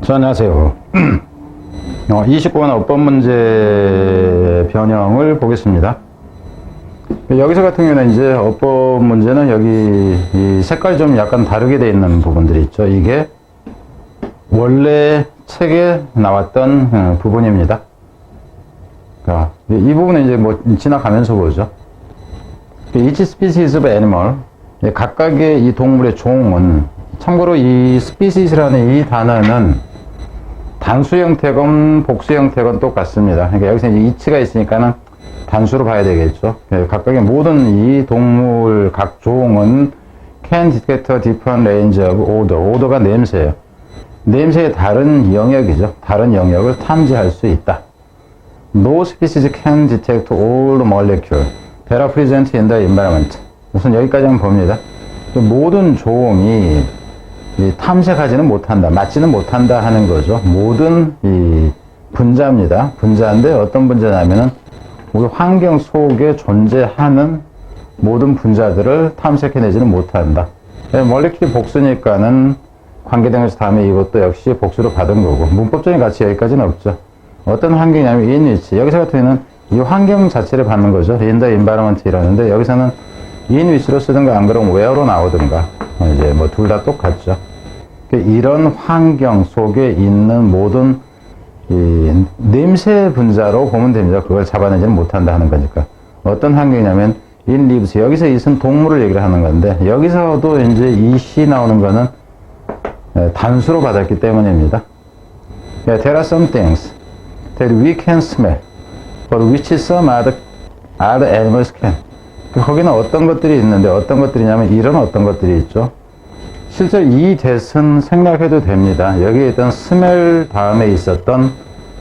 안녕하세요. 29번 어법 문제 변형을 보겠습니다. 여기서 같은 경우는 이제 어법 문제는 여기 이 색깔이 좀 약간 다르게 되어 있는 부분들이 있죠. 이게 원래 책에 나왔던 부분입니다. 이 부분은 이제 뭐 지나가면서 보죠. Each species of animal, 각각의 이 동물의 종은, 참고로 이 species라는 이 단어는 단수 형태건 복수 형태건 똑같습니다. 그러니까 여기서 이제 each가 있으니까는 단수로 봐야 되겠죠. 각각의 모든 이 동물 각 종은 can detect a different range of odor. odor가 냄새예요. 냄새의 다른 영역이죠. 다른 영역을 탐지할 수 있다. No species can detect all molecules that are present in the environment. 우선 여기까지만 봅니다. 모든 종이 탐색하지는 못한다, 맞지는 못한다 하는 거죠. 모든 이 분자입니다. 분자인데 어떤 분자냐면은 우리 환경 속에 존재하는 모든 분자들을 탐색해내지는 못한다. 몰레큘이 복수니까는 관계대명사 다음에 이것도 역시 복수로 받은 거고, 문법적인 가치 여기까지는 없죠. 어떤 환경이냐면 in which, 여기서 같은 경우는 이 환경 자체를 받는 거죠. in the environment 이라는데, 여기서는 in which로 쓰든가 안 그러면 where로 나오든가, 이제 뭐 둘 다 똑같죠. 이런 환경 속에 있는 모든 이 냄새 분자로 보면 됩니다. 그걸 잡아내지는 못한다 하는 거니까. 어떤 환경이냐면 in lives, 여기서 이것은 동물을 얘기를 하는 건데, 여기서도 이제 이 시 나오는 거는 단수로 받았기 때문입니다. There are some things that we can smell, but which some other animals can. 거기는 어떤 것들이 있는데, 어떤 것들이냐면 이런 어떤 것들이 있죠. 실제 이 대선 생략해도 됩니다. 여기에 있던 smell 다음에 있었던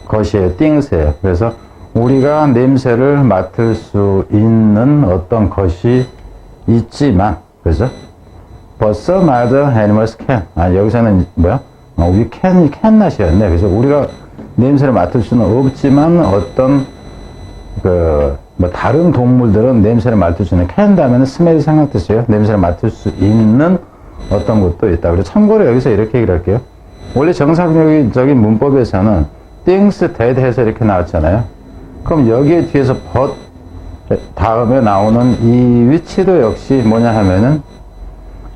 것이에요. things예요. 그래서 우리가 냄새를 맡을 수 있는 어떤 것이 있지만, 그죠? But some other animals can. 여기서는 뭐야? we cannot이었네. 그래서 우리가 냄새를 맡을 수는 없지만 어떤 뭐 다른 동물들은 냄새를 맡을 수 있는, can 다음에는 smell이 생략됐어요. 냄새를 맡을 수 있는 어떤 것도 있다. 그리고 참고로 여기서 이렇게 얘기를 할게요. 원래 정상적인 문법에서는 things that 해서 이렇게 나왔잖아요. 그럼 여기에 뒤에서 but 다음에 나오는 이 위치도 역시 뭐냐 하면은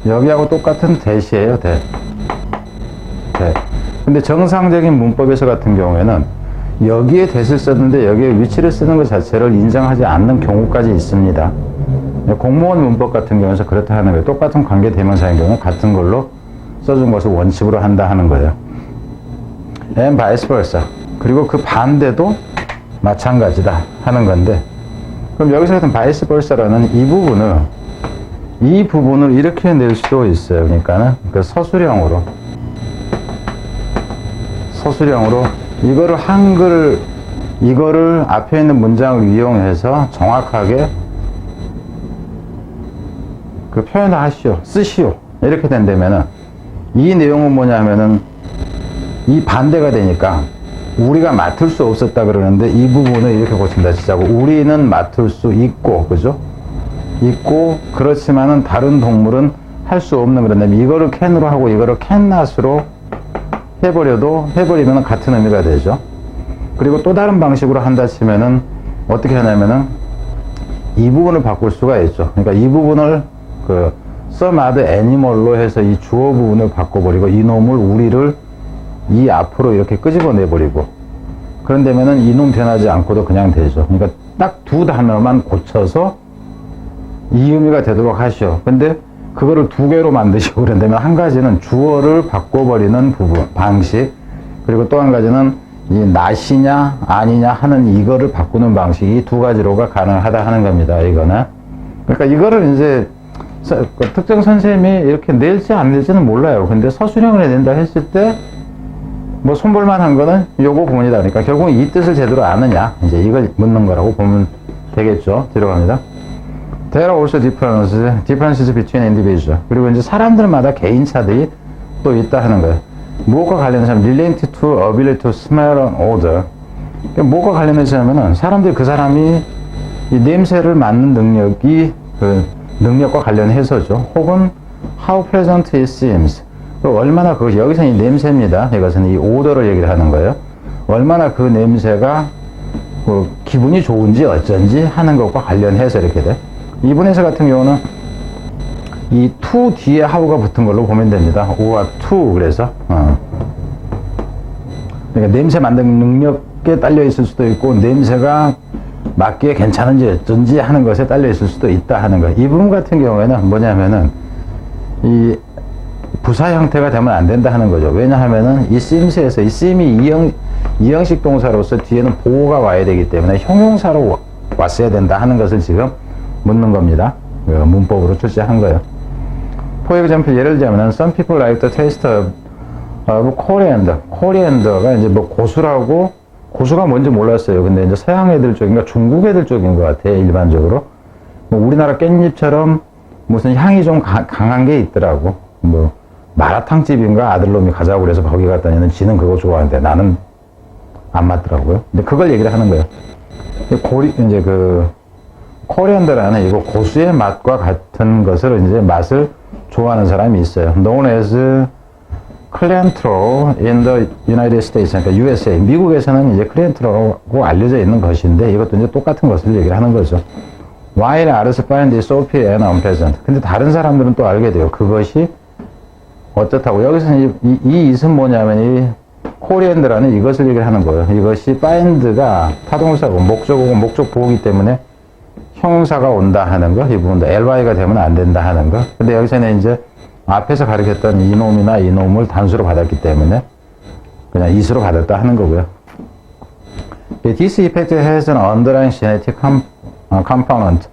여기하고 똑같은 that이에요. that. 근데 정상적인 문법에서 같은 경우에는 여기에 that을 썼는데 여기에 위치를 쓰는 것 자체를 인정하지 않는 경우까지 있습니다. 공무원 문법 같은 경우에서 그렇다 하는 거예요. 똑같은 관계 대명사인 경우는 같은 걸로 써준 것을 원칙으로 한다 하는 거예요. and vice versa. 그리고 그 반대도 마찬가지다 하는 건데, 그럼 여기서 같은 vice versa라는 이 부분을 이렇게 낼 수도 있어요. 그러니까는 그 서술형으로 이거를 앞에 있는 문장을 이용해서 정확하게 그 표현을 하시오, 쓰시오, 이렇게 된다면은 이 내용은 뭐냐 하면은 이 반대가 되니까 우리가 맡을 수 없었다 그러는데 이 부분을 이렇게 고친다 치자고, 우리는 맡을 수 있고, 그죠? 있고, 그렇지만은 다른 동물은 할 수 없는, 그런데 이거를 can으로 하고 이거를 cannot으로 해버리면 같은 의미가 되죠. 그리고 또 다른 방식으로 한다 치면은 어떻게 하냐면은 이 부분을 바꿀 수가 있죠. 그러니까 이 부분을 some other animal로 해서 이 주어 부분을 바꿔버리고 이놈을, 우리를 이 앞으로 이렇게 끄집어내버리고, 그런다면은 이놈 변하지 않고도 그냥 되죠. 그러니까 딱 두 단어만 고쳐서 이 의미가 되도록 하시오. 근데 그거를 두 개로 만드시고, 그런다면 한 가지는 주어를 바꿔버리는 방식, 그리고 또 한 가지는 이 낫이냐 아니냐 하는 이거를 바꾸는 방식, 이 두 가지로가 가능하다 하는 겁니다. 이거는. 그러니까 이거를 이제 특정 선생님이 이렇게 낼지 안 낼지는 몰라요. 근데 서술형을 낸다 했을 때 뭐 손볼만 한 거는 요거 부분이다. 그러니까 결국 이 뜻을 제대로 아느냐, 이제 이걸 묻는 거라고 보면 되겠죠. 들어갑니다. There are also differences between individuals. 그리고 이제 사람들마다 개인차들이 또 있다 하는 거예요. 무엇과 관련해서 related to ability to smell and odor. 그러니까 무엇과 관련해서 하면은 사람들이 그 사람이 이 냄새를 맡는 능력이 그 능력과 관련해서죠. 혹은 how pleasant it seems. 얼마나 여기서 이 냄새입니다. 이것은 이 오더를 얘기를 하는 거예요. 얼마나 그 냄새가 기분이 좋은지 어쩐지 하는 것과 관련해서 이렇게 돼. 이분에서 같은 경우는 이 to 뒤에 how가 붙은 걸로 보면 됩니다. or to 그래서 그러니까 냄새 만드는 능력에 딸려 있을 수도 있고 냄새가 맡기에 괜찮은지 어쩐지 하는 것에 딸려 있을 수도 있다 하는 거. 이 부분 같은 경우에는 뭐냐면은 이 부사 형태가 되면 안 된다 하는 거죠. 왜냐하면은 이 seems에서 이 seem이 이형식 동사로서 뒤에는 보호가 와야 되기 때문에 형용사로 왔어야 된다 하는 것을 지금 묻는 겁니다. 문법으로 출제한 거예요. For example, 예를 들자면은 some people like the taste of coriander. coри안더가 이제 뭐 고수가 뭔지 몰랐어요. 근데 이제 서양 애들 쪽인가 중국 애들 쪽인 것 같아요. 일반적으로. 뭐 우리나라 깻잎처럼 무슨 향이 좀 강한 게 있더라고. 뭐 마라탕집인가 아들놈이 가자고 그래서 거기 갔더니 지는 그거 좋아하는데 나는 안 맞더라고요. 근데 그걸 얘기를 하는 거예요. 이제 코리안더라는 이거 고수의 맛과 같은 것을 이제 맛을 좋아하는 사람이 있어요. Known as cilantro in the United States, 그러니까 USA. 미국에서는 이제 클리엔트로라고 알려져 있는 것인데 이것도 이제 똑같은 것을 얘기를 하는 거죠. While others find it soapy and unpleasant. 근데 다른 사람들은 또 알게 돼요. 그것이 어떻다고. 여기서 이 it은 뭐냐면 이 코리앤더라는 이것을 얘기를 하는 거예요. 이것이 find가 타동사고 목적어고 목적 보호기 때문에 형용사가 온다 하는 거. 이 부분도 ly가 되면 안 된다 하는 거. 근데 여기서는 이제 앞에서 가르쳤던 이놈이나 이놈을 단수로 받았기 때문에 그냥 it으로 받았다 하는 거고요. This effect has an underlying genetic component.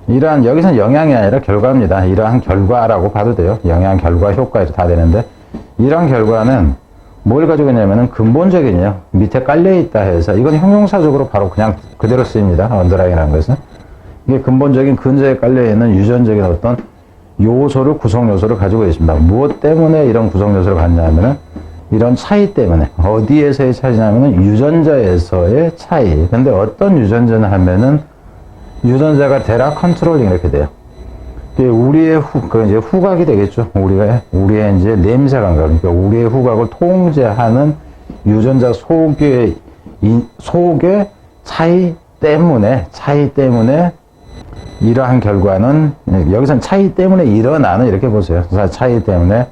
이러한, 여기서는 영향이 아니라 결과입니다. 이러한 결과라고 봐도 돼요. 영향, 결과, 효과 이렇게 다 되는데 이러한 결과는 뭘 가지고 있냐면은 근본적인요. 밑에 깔려있다 해서 이건 형용사적으로 바로 그냥 그대로 쓰입니다. underlying이라는 것은. 이게 근본적인 근저에 깔려있는 유전적인 어떤 요소를, 구성 요소를 가지고 있습니다. 무엇 때문에 이런 구성 요소를 갖냐면은 이런 차이 때문에. 어디에서의 차이냐면은 유전자에서의 차이. 근데 어떤 유전자냐 하면은 유전자가 대라 컨트롤링 이렇게 돼요. 우리의 이제 후각이 되겠죠. 우리의 이제 냄새 감각. 그러니까 우리의 후각을 통제하는 유전자 속의 차이 때문에 이러한 결과는, 여기서는 차이 때문에 일어나는, 이렇게 보세요. 차이 때문에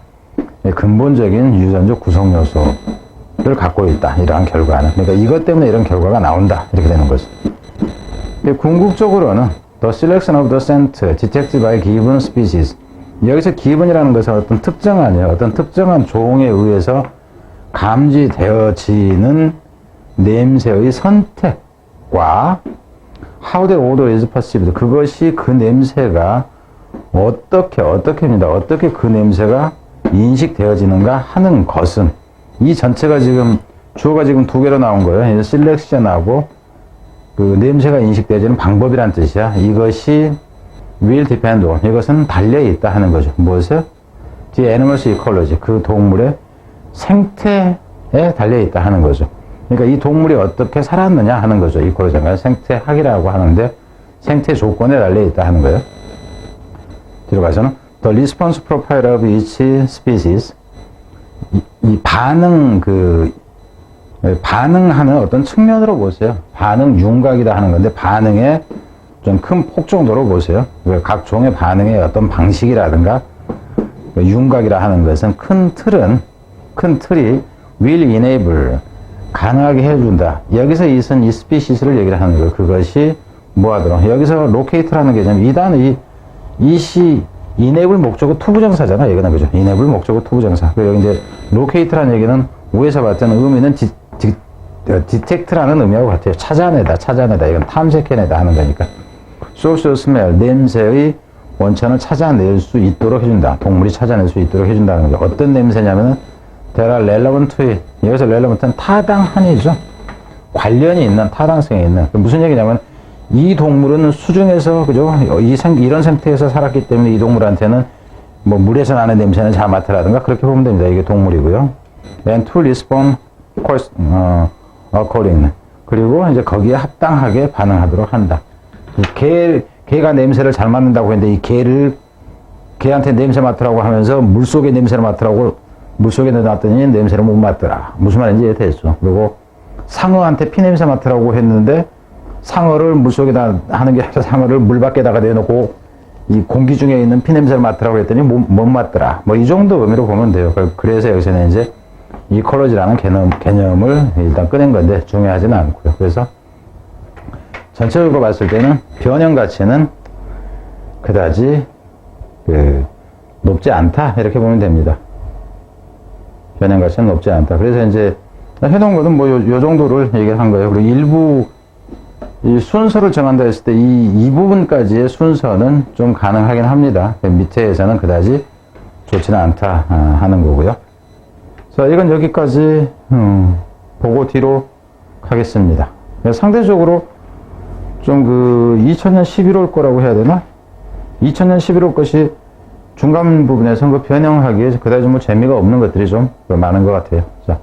근본적인 유전적 구성 요소를 갖고 있다. 이러한 결과는. 그러니까 이것 때문에 이런 결과가 나온다. 이렇게 되는 거죠. 궁극적으로는 the selection of the scent detected by given species. 여기서 given이라는 것은 어떤 특정한, 어떤 특정한 종에 의해서 감지되어지는 냄새의 선택과 how the odor is perceived. 그것이 그 냄새가 어떻게입니다. 어떻게 그 냄새가 인식되어지는가 하는 것은, 이 전체가 지금 주어가 지금 두 개로 나온 거예요. selection하고 그 냄새가 인식되어지는 방법이란 뜻이야. 이것이 will depend on, 이것은 달려있다 하는 거죠. 무엇에? The animal's ecology, 그 동물의 생태에 달려있다 하는 거죠. 그러니까 이 동물이 어떻게 살았느냐 하는 거죠. 이콜로지가 생태학이라고 하는데 생태 조건에 달려있다 하는 거예요. 뒤로 가서는 the response profile of each species, 이 반응하는 어떤 측면으로 보세요. 반응 윤곽이다 하는 건데 반응의 좀 큰 폭 정도로 보세요. 각 종의 반응의 어떤 방식이라든가 윤곽이라 하는 것은 큰 틀이 will enable, 가능하게 해준다. 여기서 이선 이 스피시스를 얘기를 하는 거예요. 그것이 뭐하도록. 여기서 locate라는 개념, 이 단어, 이시 enable 목적어 투부정사잖아. 여기는 그죠? enable 목적어 투부정사. 여기 이제 locate라는 얘기는 위에서 봤던 의미는 detect라는 의미하고 같아요. 찾아내다. 이건 탐색해내다 하는 거니까. source of smell, 냄새의 원천을 찾아낼 수 있도록 해준다. 동물이 찾아낼 수 있도록 해준다는 거죠. 어떤 냄새냐면은 there are relevant to it. 여기서 relevant는 타당한이죠. 관련이 있는, 타당성이 있는. 무슨 얘기냐면 이 동물은 수중에서, 그죠? 이런 상태에서 살았기 때문에 이 동물한테는 뭐 물에서 나는 냄새는 잘 맡으라든가 그렇게 보면 됩니다. 이게 동물이고요. and to respond according. 그리고 이제 거기에 합당하게 반응하도록 한다. 개가 냄새를 잘 맡는다고 했는데 이 개한테 냄새 맡으라고 하면서 물속의 냄새를 맡으라고 물속에 넣어놨더니 냄새를 못 맡더라. 무슨 말인지 이해됐죠. 그리고 상어한테 피냄새 맡으라고 했는데 상어를 물속에다 하는 게 아니라 상어를 물 밖에다가 내놓고 이 공기 중에 있는 피냄새를 맡으라고 했더니 못 맡더라. 뭐 이 정도 의미로 보면 돼요. 그래서 여기서는 이제 이콜로지라는 개념을 일단 꺼낸 건데 중요하지는 않고요. 그래서 전체적으로 봤을 때는 변형 가치는 그다지 높지 않다 이렇게 보면 됩니다. 변형 가치는 높지 않다. 그래서 이제 해놓은 거는 뭐 요 정도를 얘기를 한 거예요. 그리고 일부 이 순서를 정한다 했을 때 이 부분까지의 순서는 좀 가능하긴 합니다. 밑에에서는 그다지 좋지는 않다 하는 거고요. 자, 이건 여기까지 보고 뒤로 가겠습니다. 상대적으로 좀 2000년 11월 거라고 해야 되나? 2000년 11월 것이 중간 부분에서 변형하기에 그다지 뭐 재미가 없는 것들이 좀 많은 것 같아요. 자.